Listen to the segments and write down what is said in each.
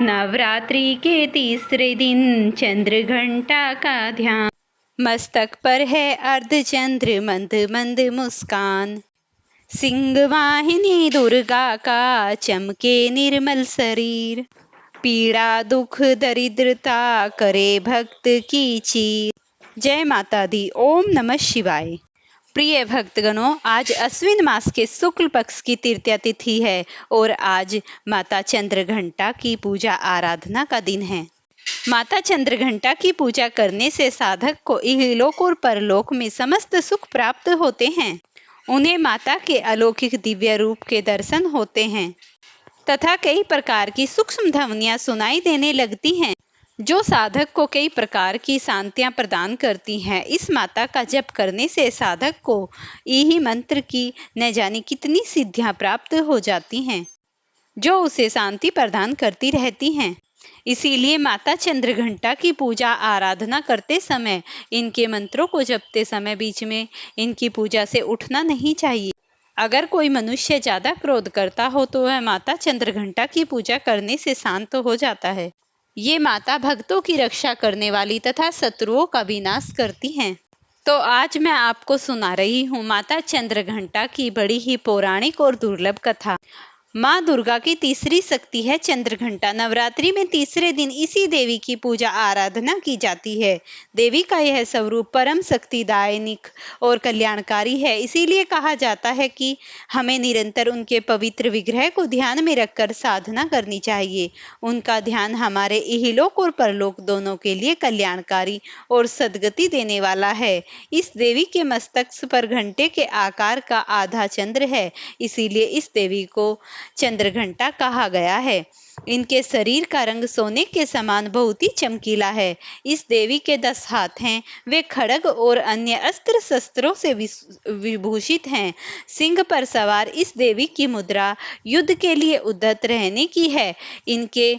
नवरात्रि के तीसरे दिन चंद्र घंटा का ध्यान, मस्तक पर है अर्धचंद्र मंद मंद मुस्कान। सिंह वाहिनी दुर्गा का चमके निर्मल शरीर, पीड़ा दुख दरिद्रता करे भक्त की चीर। जय माता दी। ओम नमः शिवाय। प्रिय भक्तगणों, आज अश्विन मास के शुक्ल पक्ष की तृतीया तिथि है और आज माता चंद्रघंटा की पूजा आराधना का दिन है। माता चंद्रघंटा की पूजा करने से साधक को इहलोक और परलोक में समस्त सुख प्राप्त होते हैं। उन्हें माता के अलौकिक दिव्य रूप के दर्शन होते हैं तथा कई प्रकार की सूक्ष्म ध्वनियां सुनाई देने लगती हैं, जो साधक को कई प्रकार की शांतियां प्रदान करती हैं। इस माता का जप करने से साधक को यही मंत्र की न जाने कितनी सिद्धियां प्राप्त हो जाती हैं, जो उसे शांति प्रदान करती रहती हैं। इसीलिए माता चंद्रघंटा की पूजा आराधना करते समय, इनके मंत्रों को जपते समय बीच में इनकी पूजा से उठना नहीं चाहिए। अगर कोई मनुष्य ज्यादा क्रोध करता हो तो वह माता चंद्रघंटा की पूजा करने से शांत हो जाता है। ये माता भक्तों की रक्षा करने वाली तथा शत्रुओं का विनाश करती हैं। तो आज मैं आपको सुना रही हूँ माता चंद्रघंटा की बड़ी ही पौराणिक और दुर्लभ कथा। माँ दुर्गा की तीसरी शक्ति है चंद्रघंटा। नवरात्रि में तीसरे दिन इसी देवी की पूजा आराधना की जाती है। देवी का यह स्वरूप परम शक्तिदायनिक और कल्याणकारी है। इसीलिए कहा जाता है कि हमें निरंतर उनके पवित्र विग्रह को ध्यान में रखकर साधना करनी चाहिए। उनका ध्यान हमारे इहलोक और परलोक दोनों के लिए कल्याणकारी और सद्गति देने वाला है। इस देवी के मस्तक पर घंटे के आकार का आधा चंद्र है, इसीलिए इस देवी को चंद्रघंटा कहा गया है। इनके शरीर का रंग सोने के समान बहुत ही चमकीला है। इस देवी के 10 हाथ हैं। वे खड्ग और अन्य अस्त्र शस्त्रों से विभूषित हैं। सिंह पर सवार इस देवी की मुद्रा युद्ध के लिए उद्यत रहने की है। इनके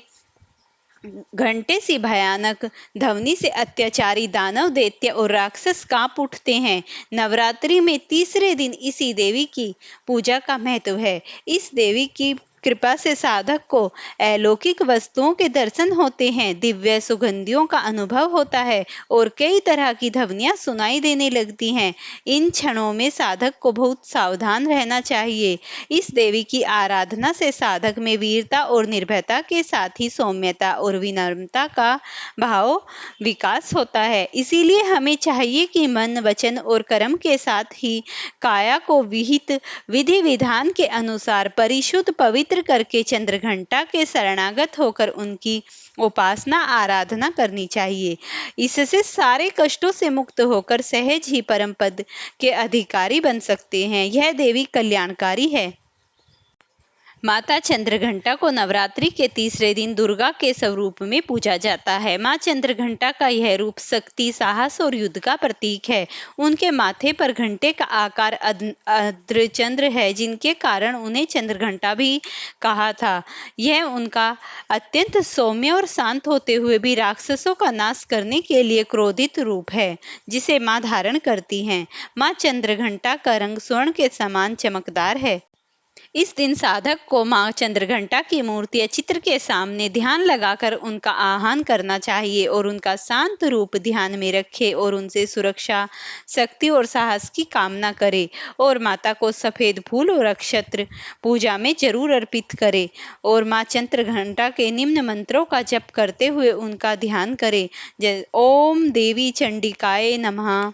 घंटे सी भयानक ध्वनि से अत्याचारी दानव, दैत्य और राक्षस कांप उठते हैं। नवरात्रि में तीसरे दिन इसी देवी की पूजा का महत्व है। इस देवी की कृपा से साधक को अलौकिक वस्तुओं के दर्शन होते हैं, दिव्य सुगंधियों का अनुभव होता है और कई तरह की ध्वनियां सुनाई देने लगती हैं। इन क्षणों में साधक को बहुत सावधान रहना चाहिए। इस देवी की आराधना से साधक में वीरता और निर्भयता के साथ ही सौम्यता और विनम्रता का भाव विकास होता है। इसीलिए हमें चाहिए कि मन, वचन और कर्म के साथ ही काया को विहित विधि विधान के अनुसार परिशुद्ध पवित्र करके चंद्रघंटा के शरणागत होकर उनकी उपासना आराधना करनी चाहिए। इससे सारे कष्टों से मुक्त होकर सहज ही परम पद के अधिकारी बन सकते हैं। यह देवी कल्याणकारी है। माता चंद्रघंटा को नवरात्रि के तीसरे दिन दुर्गा के स्वरूप में पूजा जाता है। माँ चंद्रघंटा का यह रूप शक्ति, साहस और युद्ध का प्रतीक है। उनके माथे पर घंटे का आकार अर्धचंद्र है, जिनके कारण उन्हें चंद्रघंटा भी कहा था। यह उनका अत्यंत सौम्य और शांत होते हुए भी राक्षसों का नाश करने के लिए क्रोधित रूप है, जिसे माँ धारण करती हैं। माँ चंद्रघंटा का रंग स्वर्ण के समान चमकदार है। इस दिन साधक को मां चंद्रघंटा की मूर्ति या चित्र के सामने ध्यान लगाकर उनका आह्वान करना चाहिए और उनका शांत रूप ध्यान में रखे और उनसे सुरक्षा, शक्ति और साहस की कामना करे और माता को सफेद फूल और अक्षत्र पूजा में जरूर अर्पित करे और मां चंद्रघंटा के निम्न मंत्रों का जप करते हुए उनका ध्यान करे। जय ओम देवी चंडिकाय नमः।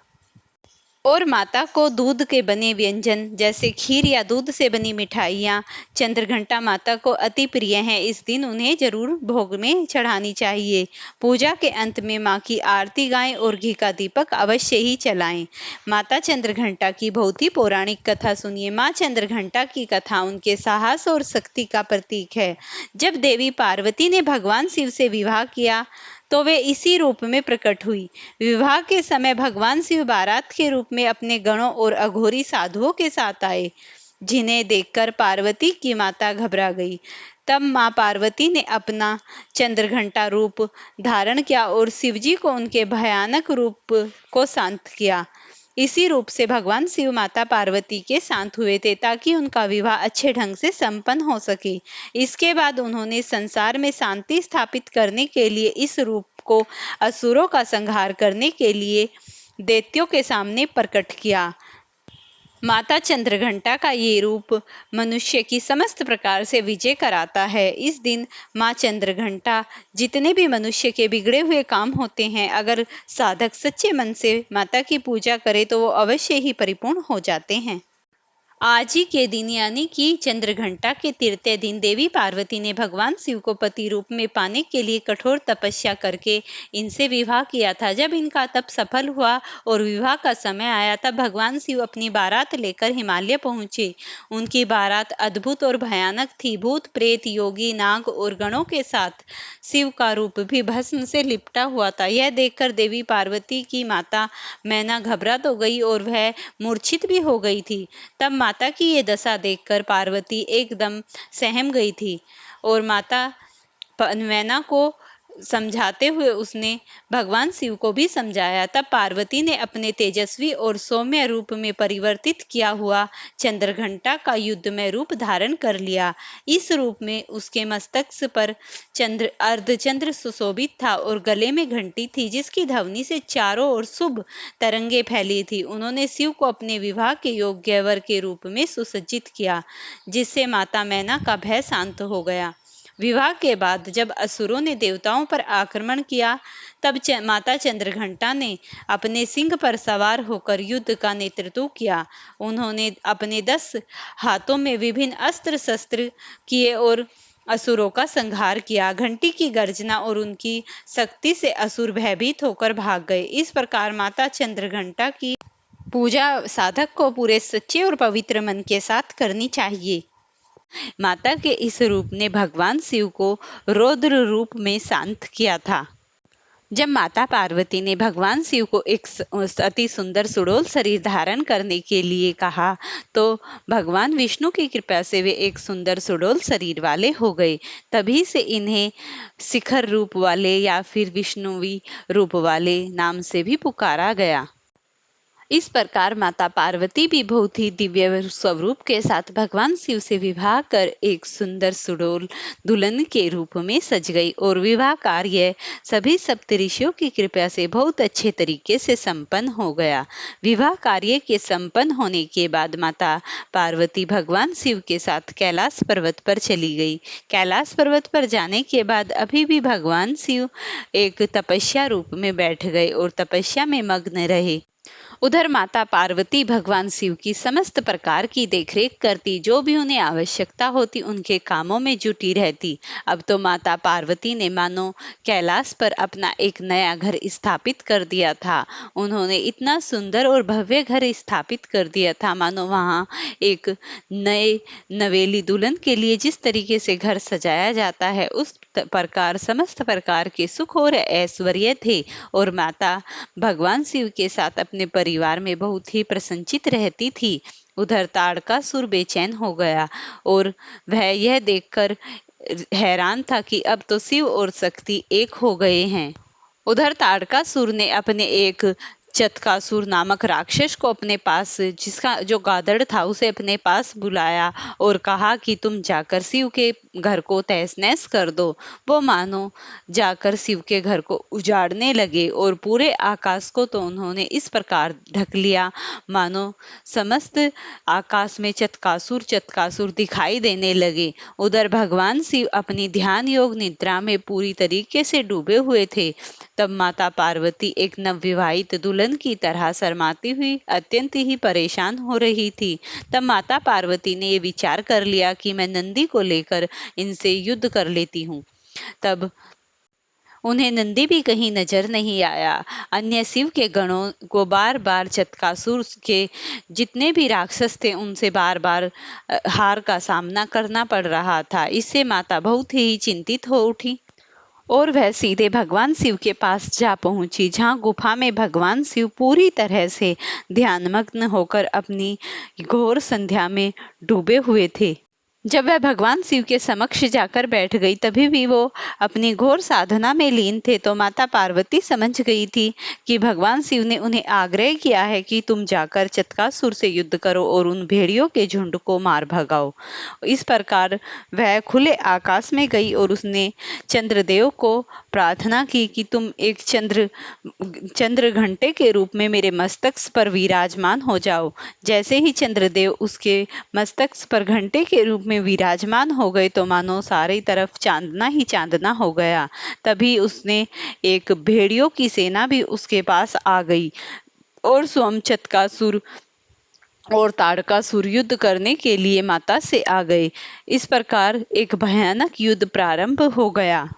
और माता को दूध के बने व्यंजन जैसे खीर या दूध से बनी मिठाइयाँ चंद्रघंटा माता को अति प्रिय हैं। इस दिन उन्हें जरूर भोग में चढ़ानी चाहिए। पूजा के अंत में माँ की आरती गाएं और घी का दीपक अवश्य ही जलाएं। माता चंद्रघंटा की बहुत ही पौराणिक कथा सुनिए। माँ चंद्रघंटा की कथा उनके साहस और शक्ति का प्रतीक है। जब देवी पार्वती ने भगवान शिव से विवाह किया तो वे इसी रूप में प्रकट हुई। विवाह के समय भगवान शिव बारात के रूप में अपने गणों और अघोरी साधुओं के साथ आए, जिन्हें देखकर पार्वती की माता घबरा गई। तब मां पार्वती ने अपना चंद्रघंटा रूप धारण किया और शिवजी को उनके भयानक रूप को शांत किया। इसी रूप से भगवान शिव माता पार्वती के साथ हुए थे ताकि उनका विवाह अच्छे ढंग से संपन्न हो सके। इसके बाद उन्होंने संसार में शांति स्थापित करने के लिए इस रूप को असुरों का संहार करने के लिए दैत्यों के सामने प्रकट किया। माता चंद्रघंटा का ये रूप मनुष्य की समस्त प्रकार से विजय कराता है। इस दिन माँ चंद्रघंटा जितने भी मनुष्य के बिगड़े हुए काम होते हैं, अगर साधक सच्चे मन से माता की पूजा करे तो वो अवश्य ही परिपूर्ण हो जाते हैं। आज ही के दिन यानी कि चंद्रघंटा के तृतीय दिन देवी पार्वती ने भगवान शिव को पति रूप में पाने के लिए कठोर तपस्या करके इनसे विवाह किया था। जब इनका तप सफल हुआ और विवाह का समय आया तब भगवान शिव अपनी बारात लेकर हिमालय पहुंचे। उनकी बारात अद्भुत और भयानक थी। भूत प्रेत योगी नाग और गणों के साथ शिव का रूप भी भस्म से लिपटा हुआ था। यह देखकर देवी पार्वती की माता मैना घबरा तो गई और वह मूर्छित भी हो गई थी। तब माता की ये दशा देखकर पार्वती एकदम सहम गई थी और माता मैना को समझाते हुए उसने भगवान शिव को भी समझाया। तब पार्वती ने अपने तेजस्वी और सौम्य रूप में परिवर्तित किया हुआ चंद्रघंटा का युद्धमय रूप धारण कर लिया। इस रूप में उसके मस्तक पर अर्धचंद्र सुशोभित था और गले में घंटी थी जिसकी ध्वनि से चारों ओर शुभ तरंगे फैली थी। उन्होंने शिव को अपने विवाह के योग्य वर के रूप में सुसज्जित किया, जिससे माता मैना का भय शांत हो गया। विवाह के बाद जब असुरों ने देवताओं पर आक्रमण किया तब माता चंद्रघंटा ने अपने सिंह पर सवार होकर युद्ध का नेतृत्व किया। उन्होंने अपने 10 हाथों में विभिन्न अस्त्र शस्त्र किए और असुरों का संहार किया। घंटी की गर्जना और उनकी शक्ति से असुर भयभीत होकर भाग गए। इस प्रकार माता चंद्रघंटा की पूजा साधक को पूरे सच्चे और पवित्र मन के साथ करनी चाहिए। माता के इस रूप ने भगवान शिव को रौद्र रूप में शांत किया था। जब माता पार्वती ने भगवान शिव को एक अति सुंदर सुडौल शरीर धारण करने के लिए कहा तो भगवान विष्णु की कृपा से वे एक सुंदर सुडौल शरीर वाले हो गए। तभी से इन्हें शिखर रूप वाले या फिर विष्णुवी रूप वाले नाम से भी पुकारा गया। इस प्रकार माता पार्वती भी बहुत ही दिव्य स्वरूप के साथ भगवान शिव से विवाह कर एक सुंदर सुडौल दुल्हन के रूप में सज गई और विवाह कार्य सभी सप्तऋषियों की कृपा से बहुत अच्छे तरीके से संपन्न हो गया। विवाह कार्य के संपन्न होने के बाद माता पार्वती भगवान शिव के साथ कैलाश पर्वत पर चली गई। कैलाश पर्वत पर जाने के बाद अभी भी भगवान शिव एक तपस्या रूप में बैठ गए और तपस्या में मग्न रहे। उधर माता पार्वती भगवान शिव की समस्त प्रकार की देखरेख करती, जो भी उन्हें आवश्यकता होती उनके कामों में जुटी रहती। अब तो माता पार्वती ने मानो कैलाश पर अपना एक नया घर स्थापित कर दिया था। उन्होंने इतना सुंदर और भव्य घर स्थापित कर दिया था मानो वहाँ एक नए नवेली दुल्हन के लिए जिस तरीके से घर सजाया जाता है उस प्रकार समस्त प्रकार के सुख और ऐश्वर्य थे और माता भगवान शिव के साथ अपने परिवार में बहुत ही प्रसन्नचित रहती थी। उधर ताड़कासुर बेचैन हो गया और वह यह देखकर हैरान था कि अब तो शिव और शक्ति एक हो गए हैं। उधर ताड़कासुर ने अपने एक चतकासुर नामक राक्षस को अपने पास, जिसका जो गादड़ था, उसे अपने पास बुलाया और कहा कि तुम जाकर शिव के घर को तहस नहस कर दो। वो मानो जाकर शिव के घर को उजाड़ने लगे और पूरे आकाश को तो उन्होंने इस प्रकार ढक लिया मानो समस्त आकाश में चतकासुर चतकासुर दिखाई देने लगे। उधर भगवान शिव अपनी ध्यान योग निद्रा में पूरी तरीके से डूबे हुए थे। तब माता पार्वती एक नवविवाहित दुल्हन की तरह शर्माती हुई अत्यंत ही परेशान हो रही थी। तब माता पार्वती ने ये विचार कर लिया कि मैं नंदी को लेकर इनसे युद्ध कर लेती हूँ। तब उन्हें नंदी भी कहीं नजर नहीं आया। अन्य शिव के गणों को बार बार चतकासुर के जितने भी राक्षस थे उनसे बार बार हार का सामना करना पड़ रहा था। इससे माता बहुत ही चिंतित हो उठी और वह सीधे भगवान शिव के पास जा पहुंची, जहां गुफा में भगवान शिव पूरी तरह से ध्यानमग्न होकर अपनी घोर संध्या में डूबे हुए थे। जब वह भगवान शिव के समक्ष जाकर बैठ गई, तभी भी वो अपनी घोर साधना में लीन थे। तो माता पार्वती समझ गई थी कि भगवान शिव ने उन्हें आग्रह किया है कि तुम जाकर चत्कासुर से युद्ध करो और उन भेड़ियों के झुंड को मार भगाओ। इस प्रकार वह खुले आकाश में गई और उसने चंद्रदेव को प्रार्थना की कि तुम एक चंद्र घंटे के रूप में मेरे मस्तक पर विराजमान हो जाओ। जैसे ही चंद्रदेव उसके मस्तक पर घंटे के रूप में विराजमान हो गए तो मानो सारी तरफ चांदना ही चांदना हो गया। तभी उसने एक भेड़ियों की सेना भी उसके पास आ गई और स्वयं चत्कासुर और ताड़कासुर युद्ध करने के लिए माता से आ गए। इस प्रकार एक भयानक युद्ध प्रारंभ हो गया।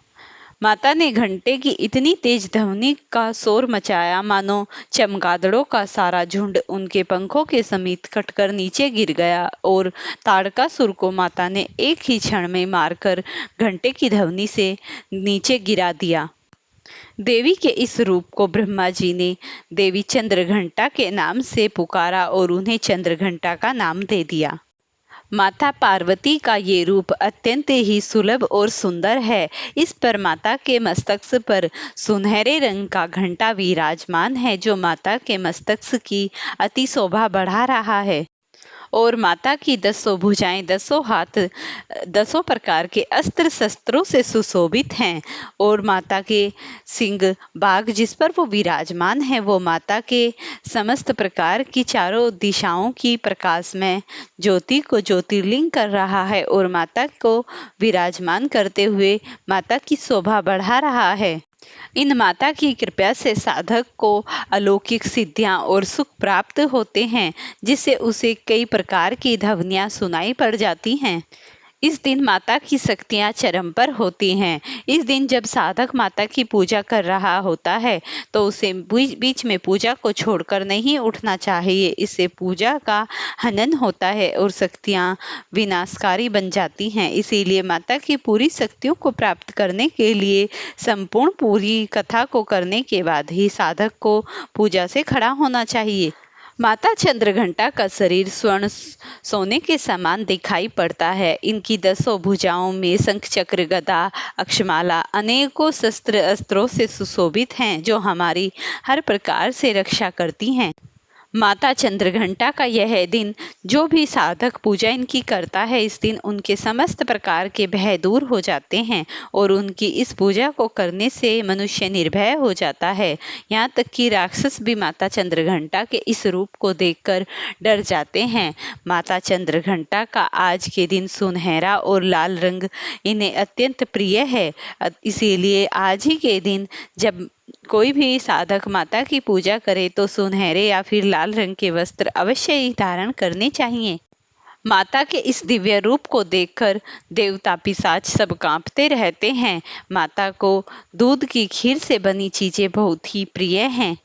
माता ने घंटे की इतनी तेज ध्वनि का शोर मचाया मानो चमगादड़ों का सारा झुंड उनके पंखों के समीप कटकर नीचे गिर गया और ताड़कासुर को माता ने एक ही क्षण में मारकर घंटे की ध्वनि से नीचे गिरा दिया। देवी के इस रूप को ब्रह्मा जी ने देवी चंद्रघंटा के नाम से पुकारा और उन्हें चंद्रघंटा का नाम दे दिया। माता पार्वती का ये रूप अत्यंत ही सुलभ और सुंदर है। इस पर माता के मस्तक पर सुनहरे रंग का घंटा विराजमान है जो माता के मस्तक की अति शोभा बढ़ा रहा है। और माता की 10 भुजाएं, 10 हाथ, 10 प्रकार के अस्त्र शस्त्रों से सुशोभित हैं। और माता के सिंह बाघ जिस पर वो विराजमान है वो माता के समस्त प्रकार की चारों दिशाओं की प्रकाशमय ज्योति को ज्योतिर्लिंग कर रहा है और माता को विराजमान करते हुए माता की शोभा बढ़ा रहा है। इन माता की कृपा से साधक को अलौकिक सिद्धियां और सुख प्राप्त होते हैं, जिससे उसे कई प्रकार की ध्वनियां सुनाई पड़ जाती हैं। इस दिन माता की शक्तियां चरम पर होती हैं। इस दिन जब साधक माता की पूजा कर रहा होता है तो उसे बीच में पूजा को छोड़कर नहीं उठना चाहिए। इससे पूजा का हनन होता है और शक्तियां विनाशकारी बन जाती हैं। इसीलिए माता की पूरी शक्तियों को प्राप्त करने के लिए संपूर्ण पूरी कथा को करने के बाद ही साधक को पूजा से खड़ा होना चाहिए। माता चंद्रघंटा का शरीर स्वर्ण सोने के समान दिखाई पड़ता है। इनकी 10 भुजाओं में शंख चक्र गदा अक्षमाला अनेकों शस्त्र अस्त्रों से सुशोभित हैं जो हमारी हर प्रकार से रक्षा करती हैं। माता चंद्रघंटा का यह दिन जो भी साधक पूजा इनकी करता है, इस दिन उनके समस्त प्रकार के भय दूर हो जाते हैं और उनकी इस पूजा को करने से मनुष्य निर्भय हो जाता है। यहाँ तक कि राक्षस भी माता चंद्रघंटा के इस रूप को देखकर डर जाते हैं। माता चंद्रघंटा का आज के दिन सुनहरा और लाल रंग इन्हें अत्यंत प्रिय है। इसीलिए आज ही के दिन जब कोई भी साधक माता की पूजा करे तो सुनहरे या फिर लाल रंग के वस्त्र अवश्य ही धारण करने चाहिए। माता के इस दिव्य रूप को देखकर देवता पिशाच सब कांपते रहते हैं। माता को दूध की खीर से बनी चीजें बहुत ही प्रिय हैं।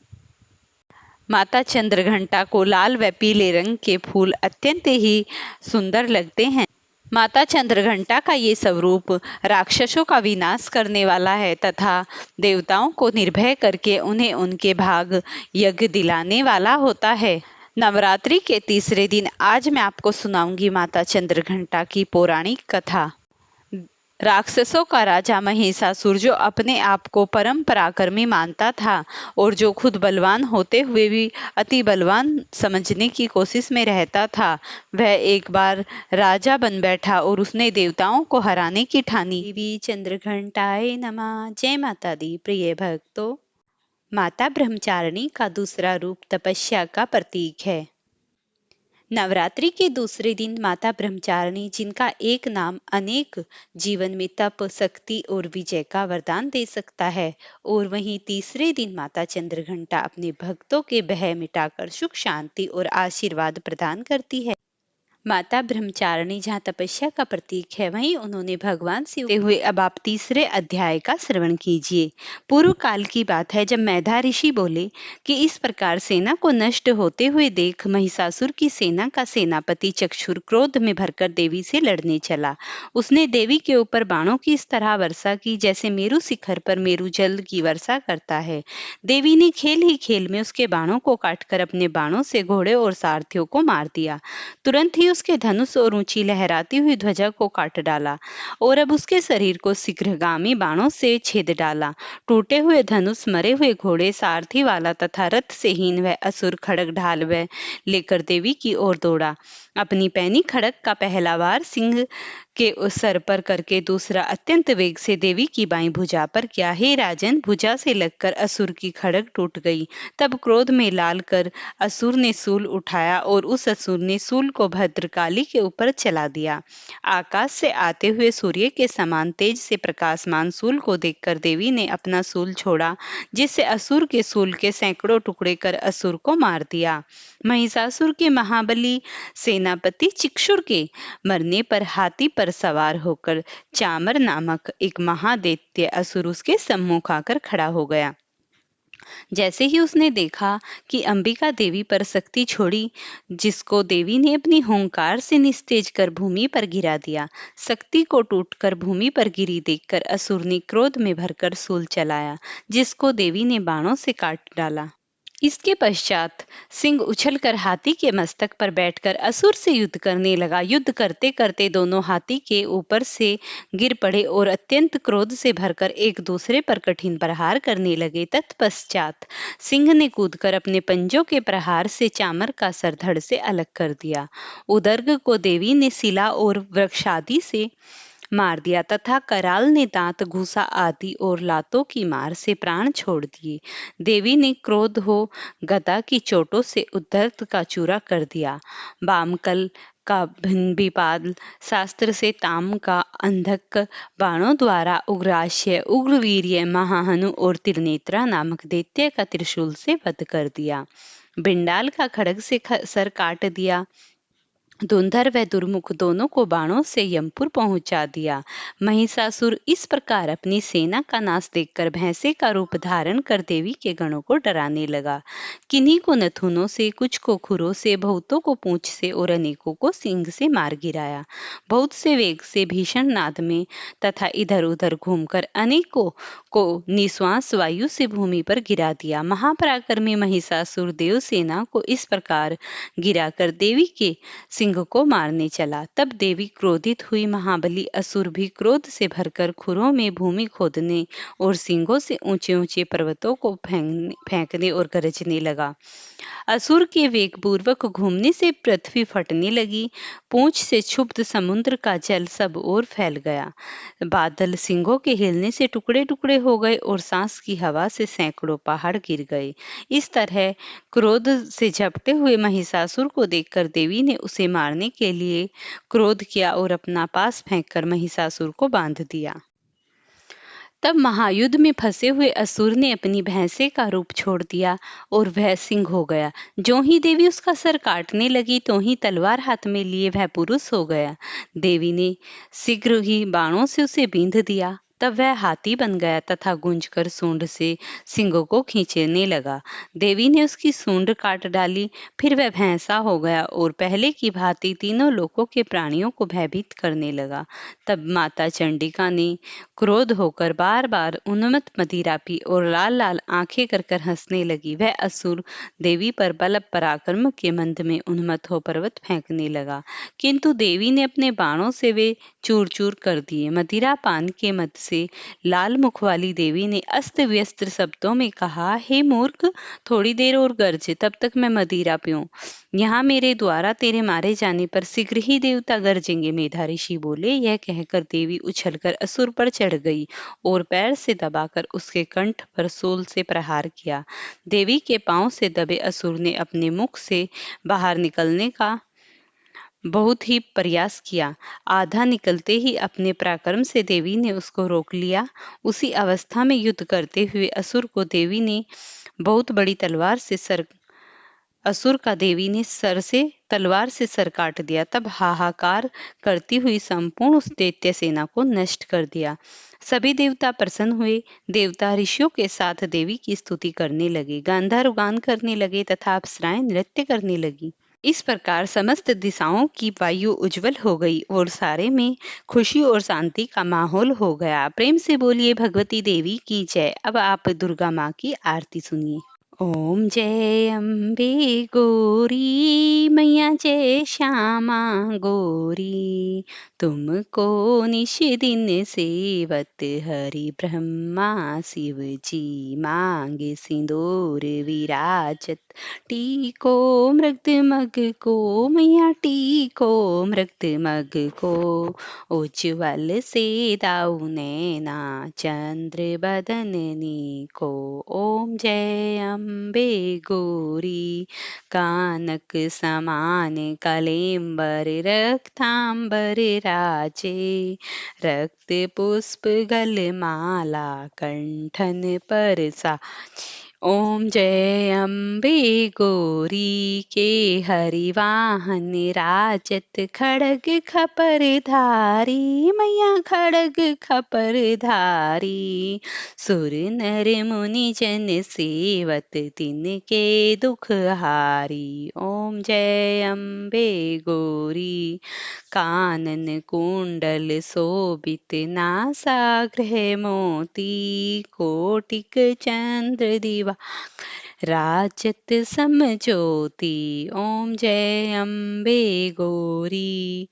माता चंद्रघंटा को लाल व पीले रंग के फूल अत्यंत ही सुंदर लगते हैं। माता चंद्रघंटा का ये स्वरूप राक्षसों का विनाश करने वाला है तथा देवताओं को निर्भय करके उन्हें उनके भाग यज्ञ दिलाने वाला होता है। नवरात्रि के तीसरे दिन आज मैं आपको सुनाऊंगी माता चंद्रघंटा की पौराणिक कथा। राक्षसों का राजा महिषासुर जो अपने आप को परम पराक्रमी मानता था और जो खुद बलवान होते हुए भी अति बलवान समझने की कोशिश में रहता था, वह एक बार राजा बन बैठा और उसने देवताओं को हराने की ठानी। देवी चंद्रघंटाए नमः। जय माता दी। प्रिय भक्तों, माता ब्रह्मचारिणी का दूसरा रूप तपस्या का प्रतीक है। नवरात्रि के दूसरे दिन माता ब्रह्मचारिणी, जिनका एक नाम अनेक जीवन में तप, शक्ति और विजय का वरदान दे सकता है, और वहीं तीसरे दिन माता चंद्रघंटा अपने भक्तों के भय मिटाकर सुख, शांति और आशीर्वाद प्रदान करती है। माता ब्रह्मचारिणी जहाँ तपस्या का प्रतीक है, वहीं उन्होंने भगवान शिव हुए। अब आप तीसरे अध्याय का श्रवण कीजिए। पूर्व काल की बात है जब मैधा ऋषि बोले कि इस प्रकार सेना को नष्ट होते हुए देख महिषासुर की सेना का सेनापति चक्षुर क्रोध में भरकर देवी से लड़ने चला। उसने देवी के ऊपर बाणों की इस तरह वर्षा की जैसे मेरु शिखर पर मेरु जल की वर्षा करता है। देवी ने खेल ही खेल में उसके बाणों को काटकर अपने बाणों से घोड़े और सारथियों को मार दिया। तुरंत ही उसके धनुष और ऊंची लहराती हुई ध्वजा को काट डाला और अब उसके शरीर को शीघ्रगामी बाणों से छेद डाला। टूटे हुए धनुष, मरे हुए घोड़े, सारथी वाला तथा रथ से हीन वह असुर खड़ग ढाल वह लेकर देवी की ओर दौड़ा। अपनी पैनी खड़ग का पहला वार सिंह के उस सर पर करके दूसरा अत्यंत वेग से देवी की बाईं भुजा पर किया। हे राजन, भुजा से लगकर असुर की खड़ग टूट गई। तब क्रोध में लाल कर असुर ने सूल उठाया और उस असुर ने सूल को भद्रकाली के ऊपर चला दिया। आकाश से आते हुए सूर्य के समान तेज से प्रकाशमान सूल को देखकर देवी ने अपना सूल छोड़ा, जिससे असुर के सूल के सैकड़ों टुकड़े कर असुर को मार दिया। महिषासुर के महाबली सेनापति चिक्षुर के मरने पर हाथी पर सवार होकर चामर नामक एक महादैत्य असुर उसके सम्मुख आकर खड़ा हो गया। जैसे ही उसने देखा कि अंबिका देवी पर शक्ति छोड़ी, जिसको देवी ने अपनी हुंकार से निस्तेज कर भूमि पर गिरा दिया। शक्ति को टूटकर भूमि पर गिरी देखकर असुर ने क्रोध में भरकर सूल चलाया, जिसको देवी ने बाणों से काट डाला। इसके पश्चात सिंह उछलकर हाथी के मस्तक पर बैठकर असुर से युद्ध करने लगा। युद्ध करते करते दोनों हाथी के ऊपर से गिर पड़े और अत्यंत क्रोध से भरकर एक दूसरे पर कठिन प्रहार करने लगे। तत्पश्चात सिंह ने कूदकर अपने पंजों के प्रहार से चामर का सर धड़ से अलग कर दिया। उदर्ग को देवी ने शिला और वृक्षादि से मार दिया तथा कराल ने दांत, घूसा आदि और लातों की मार से प्राण छोड़ दिए। देवी ने क्रोध हो गदा की चोटों से उद्धर्त का चूरा कर दिया। वामकल का भिंबिपाल, शास्त्र से ताम का अंधक, बाणों द्वारा उग्राश्य, उग्रवीर्य, महाहनु और त्रिनेत्रा नामक दैत्य का त्रिशूल से वध कर दिया। बिंडाल का खड्ग से सर काट दिया। धुंधर व दुर्मुख दोनों को बाणों से यमपुर पहुंचा दिया। महिषासुर इस प्रकार अपनी सेना का नाश देखकर भैंसे का रूप धारण कर देवी के गणों को डराने लगा। किन्हीं को नथुनों से, कुछ को खुरों से, बहुतों को पूंछ से और अनेकों को सींग से मार गिराया। बहुत से वेग से भीषण नाद में तथा इधर उधर घूमकर अनेकों को निश्वास वायु से भूमि पर गिरा दिया। महापराक्रमी महिषासुर देव सेना को इस प्रकार गिराकर देवी के सिंह को मारने चला। तब देवी क्रोधित हुई। महाबली असुर भी क्रोध से भरकर खुरों में भूमि खोदने और सिंगों से ऊंचे ऊंचे पर्वतों को फेंकने और गरजने लगा। असुर के वेग पूर्वक घूमने से पृथ्वी फटने लगी। पूंछ से क्षुब्ध समुद्र का जल सब ओर फैल गया। बादल सिंगों के हिलने से टुकड़े टुकड़े हो गए और सांस की हवा से सैकड़ों पहाड़ गिर गए। इस तरह क्रोध से झपटे हुए महिषासुर को देखकर देवी ने उसे मारने के लिए क्रोध किया और अपना पास फेंककर महिषासुर को बांध दिया। तब महायुद्ध में फंसे हुए असुर ने अपनी भैंसे का रूप छोड़ दिया और वह सिंह हो गया। जो ही देवी उसका सर काटने लगी, तो ही तलवार हाथ में लिए वह पुरुष हो गया। देवी ने शीघ्र ही बाणों से उसे बींध दिया। तब वह हाथी बन गया तथा गूंजकर सूंड से सिंगों को खींचने लगा। देवी ने उसकी सूंड काट डाली। फिर वह भैंसा हो गया और पहले की भांति तीनों लोकों के प्राणियों को भयभीत करने लगा। तब माता चंडिका ने क्रोध होकर बार बार उन्मत्त मदिरा पी और लाल लाल आंखें कर हंसने लगी। वह असुर देवी पर बल पराक्रम के मंद में उन्मत्त हो पर्वत फेंकने लगा, किंतु देवी ने अपने बाणों से वे चूर चूर कर दिए। मदिरा पान के मद से लाल मुख वाली देवी ने अस्त व्यस्त शब्दों में कहा, हे मूर्ख, थोड़ी देर और गरज, तब तक मैं मदिरा पीऊं। यहाँ मेरे द्वारा तेरे मारे जाने पर शीघ्र ही देवता गरजेंगे। मेधा ऋषि बोले। यह कहकर देवी उछलकर असुर पर चढ़ गई और पैर से दबाकर उसके कंठ पर सूल से प्रहार किया। देवी के पांव से दबे असुर ने अपने मुख से बाहर निकलने का बहुत ही प्रयास किया। आधा निकलते ही अपने पराक्रम से देवी ने उसको रोक लिया। उसी अवस्था में युद्ध करते हुए असुर को देवी ने बहुत बड़ी तलवार से असुर का देवी ने तलवार से सर काट दिया। तब हाहाकार करती हुई संपूर्ण उस दैत्य सेना को नष्ट कर दिया। सभी देवता प्रसन्न हुए। देवता ऋषियों के साथ देवी की स्तुति करने लगे, गांधार गान करने लगे तथा अप्सराएं नृत्य करने लगी। इस प्रकार समस्त दिशाओं की वायु उज्जवल हो गई और सारे में खुशी और शांति का माहौल हो गया। प्रेम से बोलिए भगवती देवी की जय। अब आप दुर्गा माँ की आरती सुनिए। ओम जय अम्बे गौरी मैया जय श्यामा गौरी, तुमको निश दिन सेवत हरि ब्रह्मा शिव जी, मांगे सिंदूर विराजत टीको मृग मग को, मैया टीको मृग मग को, उज्ज्वल से दाऊ नैना चंद्र बदननी को। ओम जय अम्बे गौरी, कानक समान कलेम्बर रक्तांबर राजे, रक्त पुष्प गलमाला कंठन पर सा। ओम जय अम्बे गौरी, के हरिवाहन राजत खड़ग खपर धारी, मैया खड़ग खपर धारी, सुर नर मुनि जन सेवत तिनके दुख हारी। ओम जय अम्बे गौरी, कानन कुंडल शोभित नासाग्र मोती, कोटिक चंद्र दिवा राजत समज्योति। ओम जय अम्बे गौरी,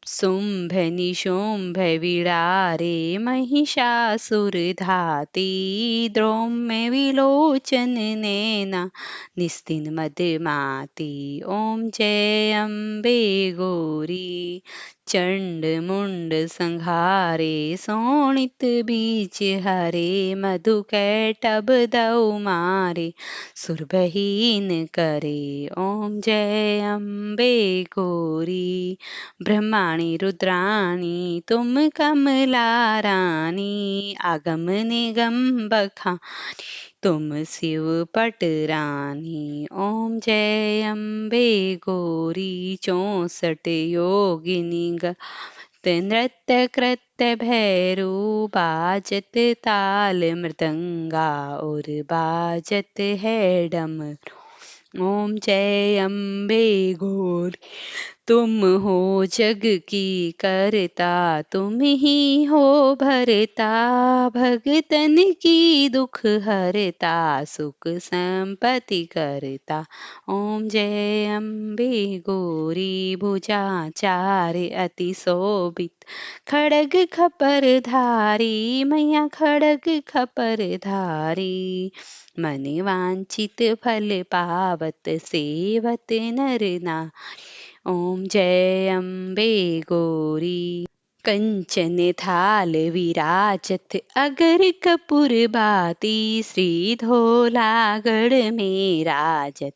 शुंभ निशुंभ विडारे महिषासुर धाती, द्रौम्य विलोचन नैना निस्तिन मदमाती। ओम जय अम्बे गौरी, चंड मुंड संहारे शोणित बीच हरे, मधु कैटभ दौ मारे सुरभहीन करे। ओम जय अम्बे गौरी, ब्रह्माणी रुद्राणी तुम कमला रानी, आगम निगम बखानी तुम शिव पट रानी। ओम जय अम्बे गौरी, 64 योगिनी नृत्य कृत्य भैरू, बाजत ताल मृदंगा और बाजत है डमरू। ओम जय अम्बे गौरी, तुम हो जग की करता, तुम ही हो भरता, भगतन की दुख हरता, सुख संपत्ति करता। ओम जय अम्बे गौरी, भुजा चार अति शोभित खड़ग खपर धारी, मैया खड़ग खपर धारी, मन वांछित फल पावत सेवत नर नारी। ओम जय अम्बे गौरी, कंचन थाल विराजत अगर कपूर बाती, श्री धोला गढ़ में राजत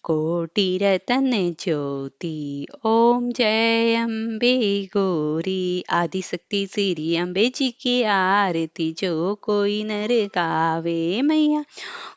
कोटि रतन ज्योति। ओम जय अम्बे गौरी, आदि शक्ति श्री अम्बे जी की आरती, जो कोई नर गावे मैया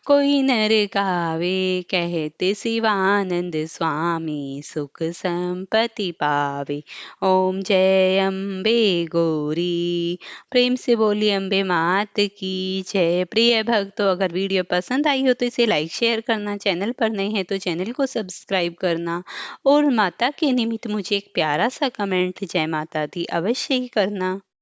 कोई नर गावे, कहते शिवानंद स्वामी सुख संपत्ति पावे। ओम जय अम्बे गौरी, प्रेम से बोली अम्बे मात की जय। प्रिय भक्तों, अगर वीडियो पसंद आई हो तो इसे लाइक शेयर करना, चैनल पर नए हैं तो चैनल को सब्सक्राइब करना, और माता के निमित्त मुझे एक प्यारा सा कमेंट जय माता दी अवश्य ही करना।